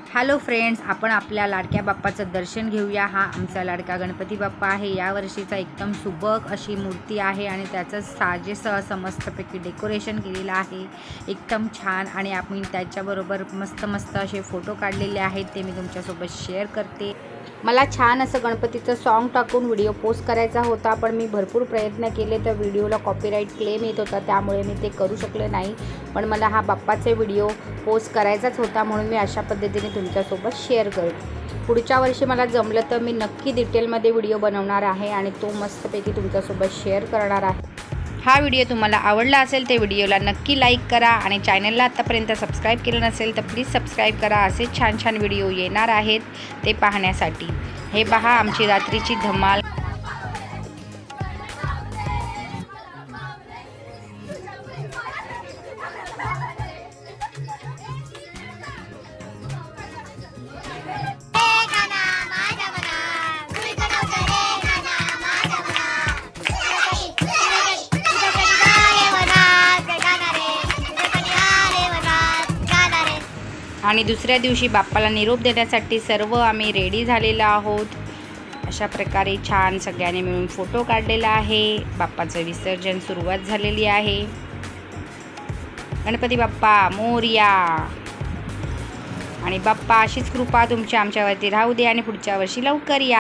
Hello friends, आपण आपल्या लाडक्या बाप्पाचं दर्शन घेऊया। हा आमचा लाडका गणपती बाप्पा आहे। या वर्षीचा एकदम सुबक अशी मूर्ती आहे आणि त्याचं साजेसह समस्तपैकी डेकोरेशन केलेलं आहे, एकदम छान। आणि आपण त्याच्याबरोबर मस्त असे फोटो काढलेले आहेत, ते मी तुमच्यासोबत शेअर करते। मला छान असं गणपतीचं सॉन्ग टाकून व्हिडिओ पोस्ट करायचा होता, पण मी भरपूर प्रयत्न केले तर व्हिडिओला कॉपीराईट क्लेम येत होता, त्यामुळे मी ते करू शकले नाही। पण मला हा बाप्पाचे व्हिडिओ पोस्ट करायचाच होता, म्हणून मी अशा पद्धतीने तुमच्यासोबत शेअर करते। पुढच्या वर्षी मला जमलं तर मी नक्की डिटेलमध्ये व्हिडिओ बनवणार आहे आणि तो मस्तपैकी तुमच्यासोबत शेअर करणार आहे। हा व्हिडिओ तुम्हाला आवडला असेल तर व्हिडिओला नक्की लाईक करा आणि चॅनलला आत्तापर्यंत सबस्क्राईब केलं नसेल तर प्लीज सबस्क्राईब करा। असे छान व्हिडिओ येणार आहेत ते पाहण्यासाठी। हे पहा आमची रात्रीची धमाल। आणि दुसऱ्या दिवशी बाप्पाला निरोप देण्यासाठी सर्व आम्ही रेडी झालेलो आहोत। अशा प्रकारे छान सगळ्यांनी मिळून फोटो काढलेला आहे। बाप्पाचं विसर्जन सुरुवात झालेली आहे। गणपती बाप्पा मोरया। आणि बाप्पा अशीच कृपा तुमच्या आमच्यावरती राहू दे आणि पुढच्या वर्षी लवकर या।